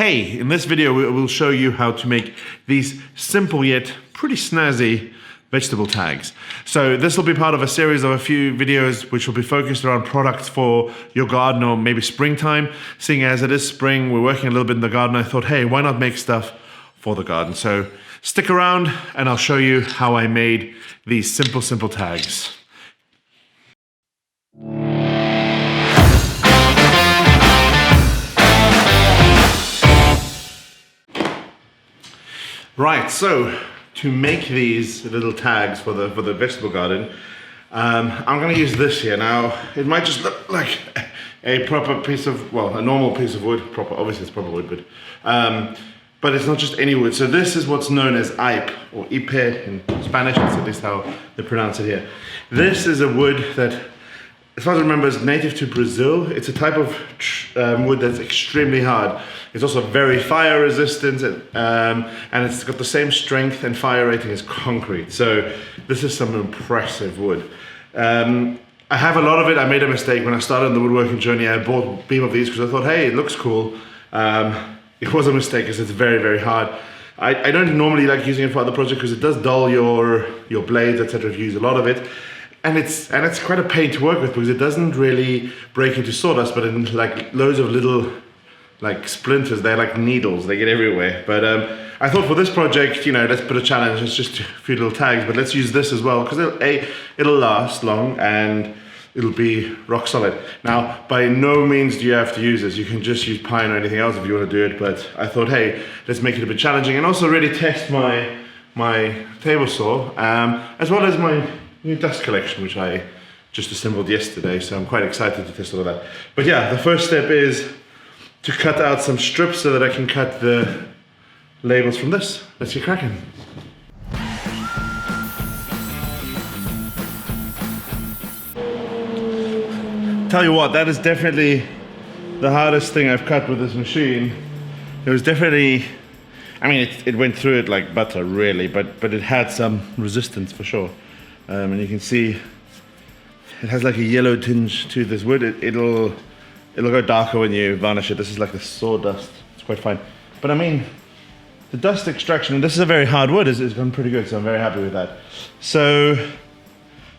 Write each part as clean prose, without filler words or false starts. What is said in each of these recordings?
Hey, in this video we'll show you how to make these simple yet pretty snazzy vegetable tags. So this will be part of a series of a few videos which will be focused around products for your garden or maybe springtime. Seeing as it is spring, we're working a little bit in the garden, I thought, hey, why not make stuff for the garden? So stick around and I'll show you how I made these simple tags. Right, so to make these little tags for the vegetable garden, I'm going to use this here. Now, it might just look like a proper piece of, well, a normal piece of wood. Obviously it's proper wood, but it's not just any wood. So this is what's known as ipe, or ipe in Spanish, that's at least how they pronounce it here. This is a wood that, as far as I remember, is native to Brazil. It's a type of wood that's extremely hard. It's also very fire resistant, and it's got the same strength and fire rating as concrete. So this is some impressive wood. I have a lot of it. I made a mistake when I started on the woodworking journey. I bought a beam of these because I thought, hey, it looks cool. It was a mistake because it's very hard. I don't normally like using it for other projects because it does dull your blades, etc. if you use a lot of it. And it's quite a pain to work with because it doesn't really break into sawdust, but in like loads of little like splinters. They're like needles, they get everywhere. But I thought for this project, you know, let's put a challenge. It's just a few little tags, but let's use this as well because it'll last long and it'll be rock solid. Now, by no means do you have to use this. You can just use pine or anything else if you want to do it. But I thought, hey, let's make it a bit challenging and also really test my table saw, as well as my new dust collection, which I just assembled yesterday. So I'm quite excited to test all of that. But yeah, the first step is to cut out some strips so that I can cut the labels from this. Let's get cracking. Tell you what, that is definitely the hardest thing I've cut with this machine. It was definitely, I mean, it went through it like butter, really, but it had some resistance for sure. And you can see it has like a yellow tinge to this wood. It'll go darker when you varnish it. This is like the sawdust. It's quite fine. But I mean, the dust extraction, and this is a very hard wood, is gone pretty good, so I'm very happy with that. So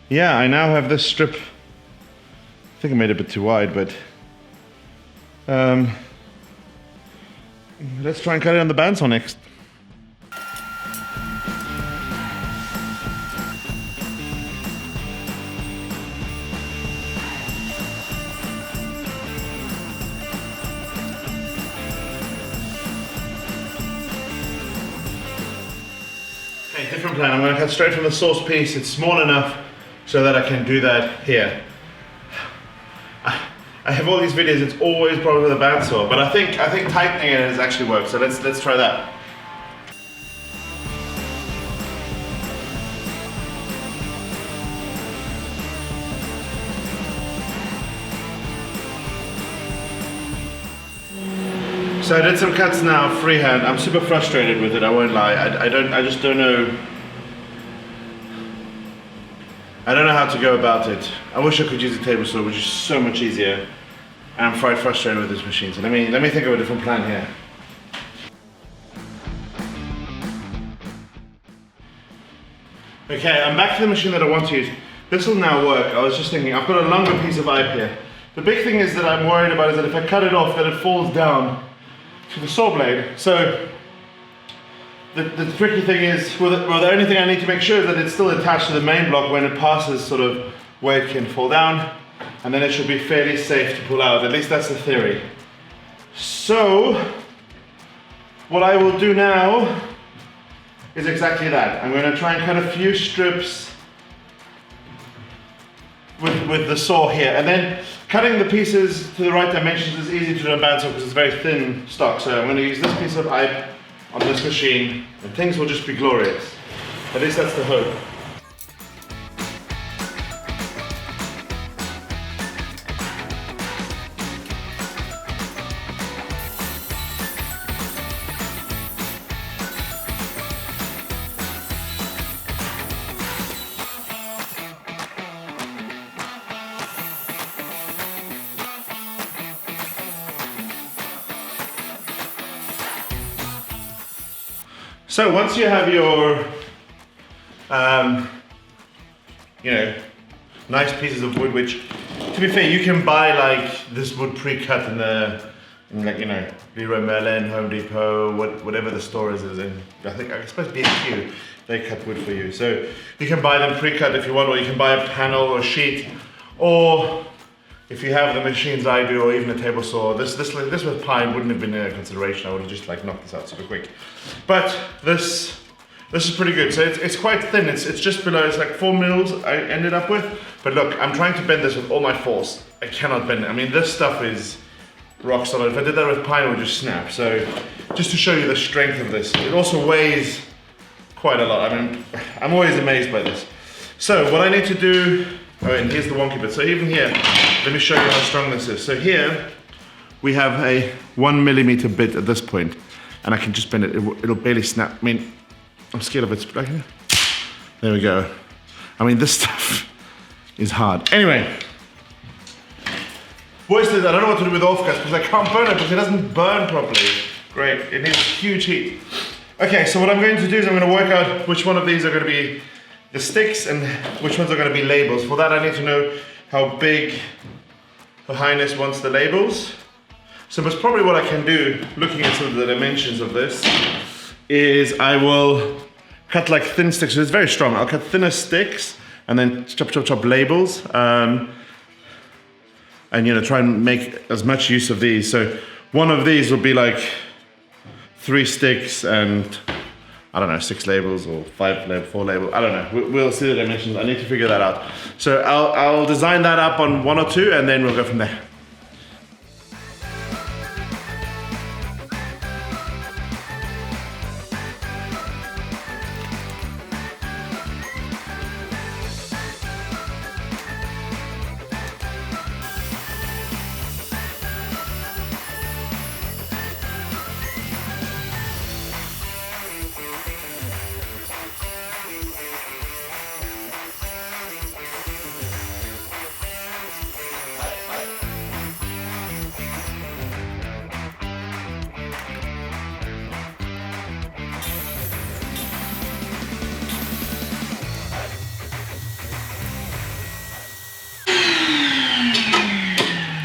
yeah, I now have this strip. I think I made it a bit too wide, but let's try and cut it on the bandsaw next. Okay, different plan. I'm going to cut straight from the source piece. It's small enough so that I can do that here. I have all these videos, it's always probably with a bandsaw, but I think tightening it has actually worked, so let's try that. So I did some cuts now freehand. I'm super frustrated with it, I won't lie. I just don't know. I don't know how to go about it. I wish I could use a table saw, which is so much easier. And I'm quite frustrated with this machine. So let me think of a different plan here. Okay, I'm back to the machine that I want to use. This will now work. I was just thinking, I've got a longer piece of ipe here. The big thing is that I'm worried about is that if I cut it off, that it falls down to the saw blade. So the tricky thing is, well, the only thing I need to make sure is that it's still attached to the main block when it passes sort of where it can fall down, and then it should be fairly safe to pull out. At least that's the theory. So what I will do now is exactly that. I'm going to try and cut a few strips with the saw here, and then cutting the pieces to the right dimensions is easy to do on bandsaw because it's very thin stock. So I'm going to use this piece of ipe on this machine and things will just be glorious. At least that's the hope. So once you have your, you know, nice pieces of wood, which, to be fair, you can buy like this wood pre-cut in like, you know, Leroy Merlin, Home Depot, whatever the store is in. I suppose B&Q, they cut wood for you. So you can buy them pre-cut if you want, or you can buy a panel or a sheet, or if you have the machines I do, or even a table saw, this with pine wouldn't have been a consideration. I would have just like knocked this out super quick. But this is pretty good. So it's quite thin. It's just below. It's like 4 mils I ended up with. But look, I'm trying to bend this with all my force. I cannot bend it. I mean, this stuff is rock solid. If I did that with pine, it would just snap. So just to show you the strength of this, it also weighs quite a lot. I mean, I'm always amazed by this. So what I need to do. Oh, and here's the wonky bit. So even here, let me show you how strong this is. So here, we have a 1 millimeter bit at this point, and I can just bend it. It'll barely snap. I mean, I'm scared of it. There we go. I mean, this stuff is hard. Anyway, voice this. I don't know what to do with offcuts because I can't burn it because it doesn't burn properly. Great, it needs huge heat. Okay, so what I'm going to do is I'm going to work out which one of these are going to be the sticks and which ones are going to be labels. For that I need to know how big Her Highness wants the labels. So most probably what I can do, looking at some of the dimensions of this, is I will cut like thin sticks. So it's very strong. I'll cut thinner sticks and then chop labels. And you know, try and make as much use of these. So one of these will be like 3 sticks and I don't know, 6 labels or 4 labels. I don't know. We'll see the dimensions. I need to figure that out. So I'll design that up on 1 or 2, and then we'll go from there.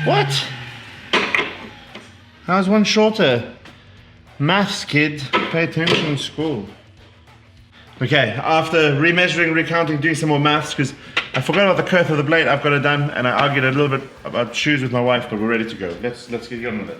What? How's one shorter? Maths, kid. Pay attention in school. Okay, after remeasuring, recounting, doing some more maths, because I forgot about the girth of the blade, I've got it done, and I argued a little bit about shoes with my wife, but we're ready to go. Let's get on with it.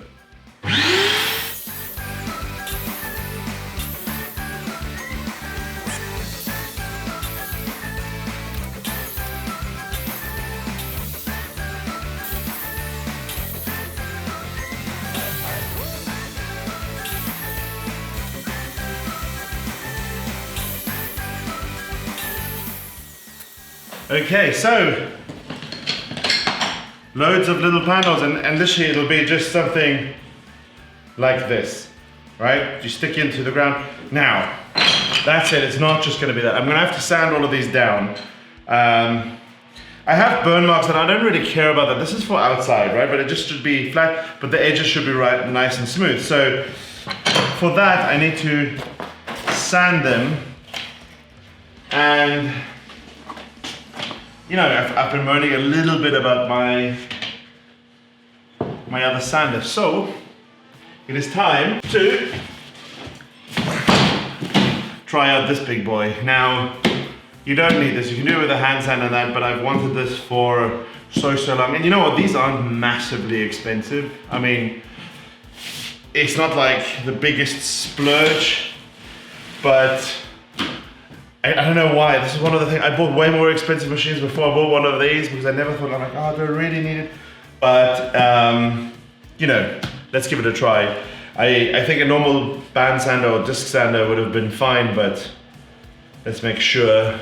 Okay, so loads of little panels, and literally it'll be just something like this, right? You stick into the ground. Now, that's it, it's not just gonna be that. I'm gonna have to sand all of these down. I have burn marks and I don't really care about that. This is for outside, right? But it just should be flat, but the edges should be right, nice and smooth. So for that, I need to sand them, and you know, I've been moaning a little bit about my other sander. So it is time to try out this big boy. Now, you don't need this. You can do it with a hand sander and that, but I've wanted this for so long. And you know what? These aren't massively expensive. I mean, it's not like the biggest splurge, but I don't know why. This is one of the things. I bought way more expensive machines before I bought one of these because I never thought, I'm like, oh, do I really need it? But, you know, let's give it a try. I think a normal band sander or disc sander would have been fine, but let's make sure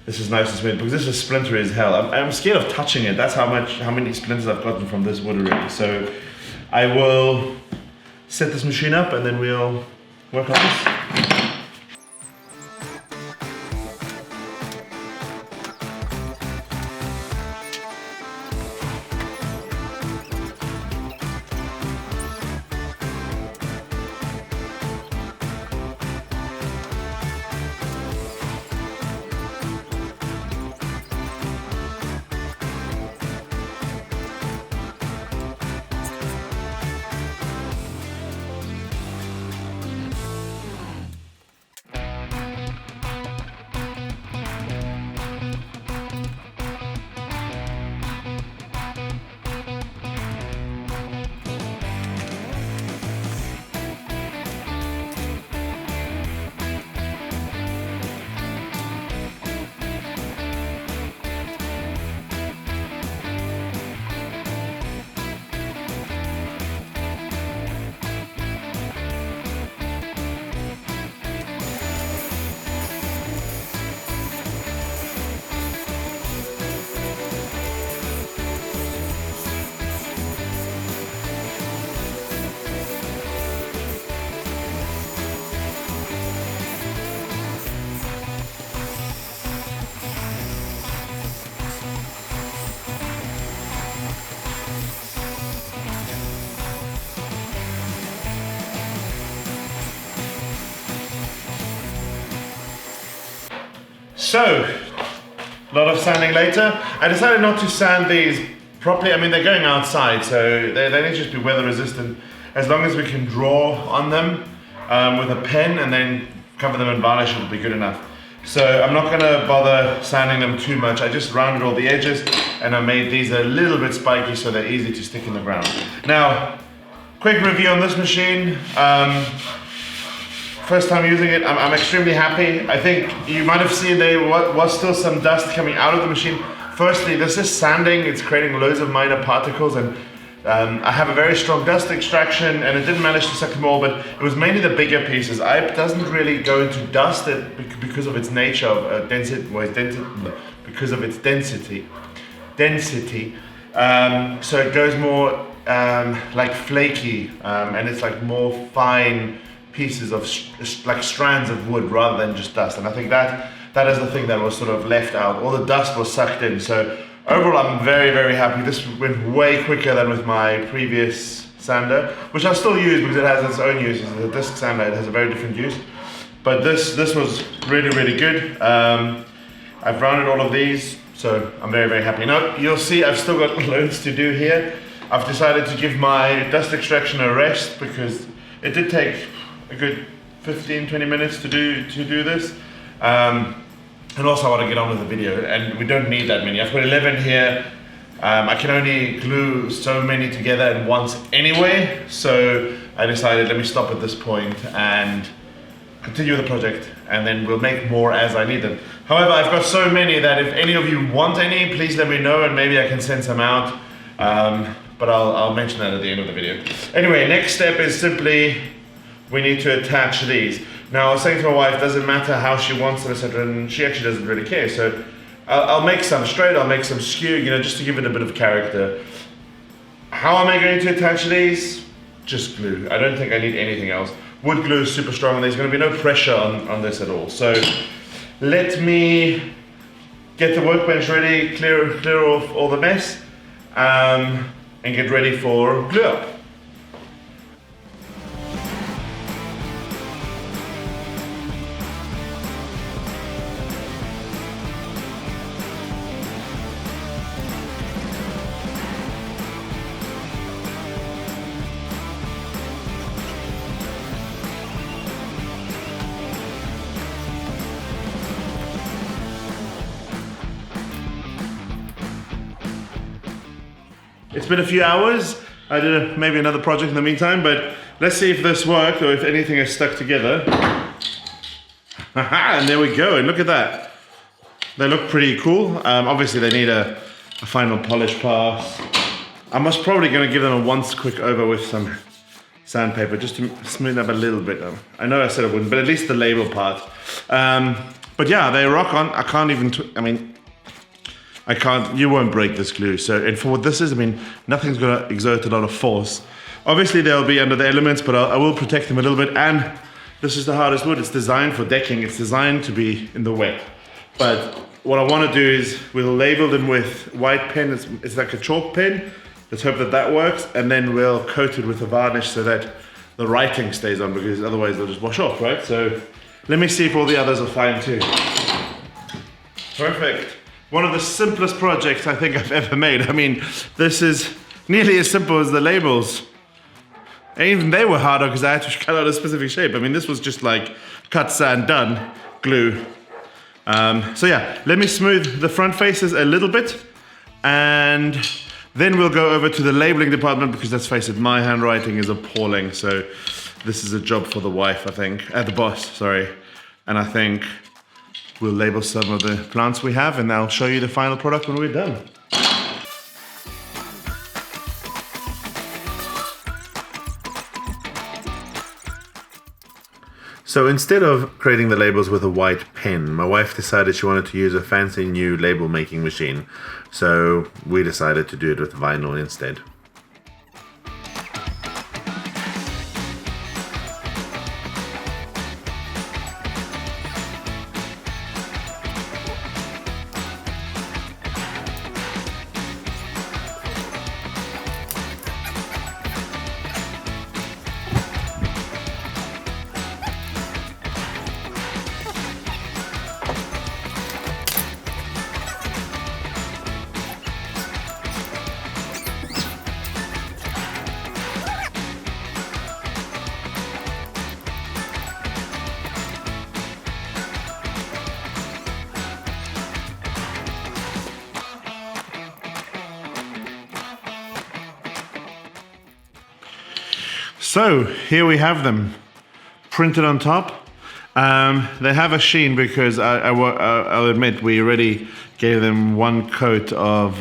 this is nice and smooth because this is splintery as hell. I'm scared of touching it. That's how many splinters I've gotten from this wood already. So I will set this machine up and then we'll work on this. So, a lot of sanding later. I decided not to sand these properly. I mean, they're going outside, so they need to just be weather resistant. As long as we can draw on them with a pen and then cover them in varnish, it'll be good enough. So I'm not gonna bother sanding them too much. I just rounded all the edges and I made these a little bit spiky so they're easy to stick in the ground. Now, quick review on this machine. First time using it, I'm extremely happy. I think you might have seen there was still some dust coming out of the machine. Firstly, this is sanding, it's creating loads of minor particles, and I have a very strong dust extraction and it didn't manage to suck them all, but it was mainly the bigger pieces. It doesn't really go into dust because of its nature of density, because of its density. So it goes more like flaky and it's like more fine pieces of like strands of wood rather than just dust, and I think that is the thing that was sort of left out. All the dust was sucked in. So overall, I'm very, very happy. This went way quicker than with my previous sander, which I still use because it has its own uses. The disc sander, it has a very different use, but this was really, really good. I've rounded all of these, so I'm very, very happy. Now you'll see I've still got loads to do here. I've decided to give my dust extraction a rest because it did take a good 15-20 minutes to do this, and also I want to get on with the video, and we don't need that many. I've got 11 here. I can only glue so many together at once anyway, so I decided let me stop at this point and continue the project, and then we'll make more as I need them. However, I've got so many that if any of you want any, please let me know and maybe I can send some out, but I'll mention that at the end of the video. Anyway, next step is simply we need to attach these. Now I was saying to my wife, doesn't matter how she wants it, etc., and she actually doesn't really care. So I'll make some straight, I'll make some skew, you know, just to give it a bit of character. How am I going to attach these? Just glue. I don't think I need anything else. Wood glue is super strong and there's going to be no pressure on this at all. So let me get the workbench ready, clear off all the mess, and get ready for glue up. It's been a few hours. I did maybe another project in the meantime, but let's see if this worked or if anything is stuck together. Haha, and there we go, and look at that. They look pretty cool. Obviously they need a final polish pass. I'm most probably gonna give them a once quick over with some sandpaper just to smooth up a little bit. I know I said I wouldn't, but at least the label part. But yeah, they rock on. I can't even, you won't break this glue. So, and for what this is, I mean, nothing's gonna exert a lot of force. Obviously they'll be under the elements, but I will protect them a little bit. And this is the hardest wood. It's designed for decking. It's designed to be in the wet. But what I wanna do is we'll label them with white pen. It's like a chalk pen. Let's hope that that works. And then we'll coat it with a varnish so that the writing stays on, because otherwise they'll just wash off, right? So let me see if all the others are fine too. Perfect. One of the simplest projects I think I've ever made. I mean, this is nearly as simple as the labels. And even they were harder because I had to cut out a specific shape. I mean, this was just like cut, sand, done, glue. So yeah, let me smooth the front faces a little bit, and then we'll go over to the labeling department, because let's face it, my handwriting is appalling. So this is a job for the wife, I think, the boss, sorry. And I think we'll label some of the plants we have, and I'll show you the final product when we're done. So instead of creating the labels with a white pen, my wife decided she wanted to use a fancy new label making machine. So we decided to do it with vinyl instead. So here we have them, printed on top. They have a sheen because I'll admit we already gave them one coat of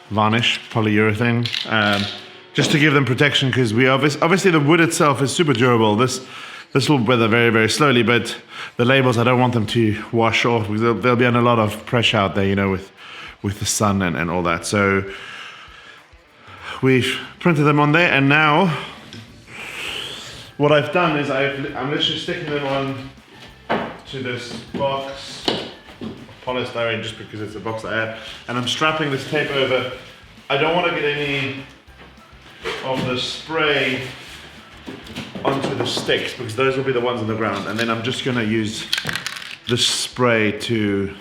varnish, polyurethane, just to give them protection, because we obviously the wood itself is super durable. This will weather very, very slowly, but the labels, I don't want them to wash off because they'll be under a lot of pressure out there, you know, with the sun and all that. So we've printed them on there, and now what I've done is I'm literally sticking them on to this box of polystyrene, just because it's a box I have, and I'm strapping this tape over. I don't want to get any of the spray onto the sticks because those will be the ones on the ground, and then I'm just going to use this spray to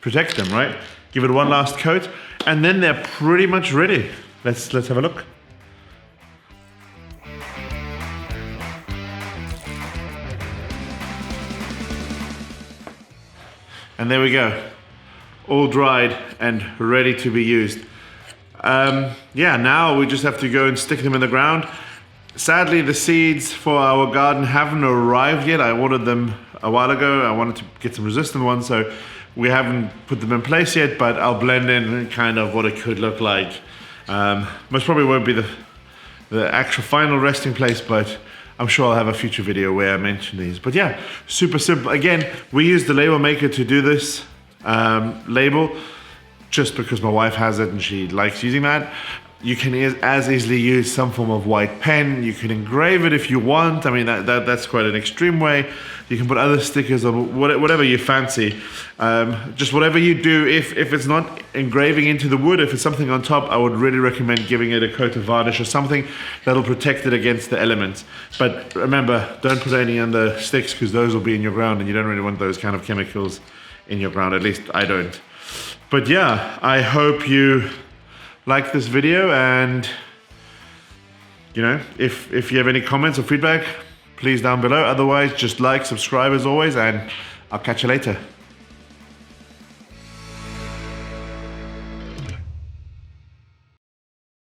protect them, right? Give it one last coat, and then they're pretty much ready. Let's have a look. And there we go, all dried and ready to be used. Yeah, now we just have to go and stick them in the ground. Sadly, the seeds for our garden haven't arrived yet. I ordered them a while ago. I wanted to get some resistant ones, so we haven't put them in place yet, but I'll blend in kind of what it could look like. Most probably won't be the actual final resting place, but I'm sure I'll have a future video where I mention these. But yeah, super simple. Again, we use the label maker to do this label just because my wife has it and she likes using that. You can as easily use some form of white pen. You can engrave it if you want. I mean, that's quite an extreme way. You can put other stickers or whatever you fancy. Just whatever you do, if it's not engraving into the wood, if it's something on top, I would really recommend giving it a coat of varnish or something that'll protect it against the elements. But remember, don't put any on the sticks because those will be in your ground and you don't really want those kind of chemicals in your ground. At least I don't. But yeah, I hope you like this video, and you know, if you have any comments or feedback, please down below. Otherwise, just like, subscribe as always, and I'll catch you later.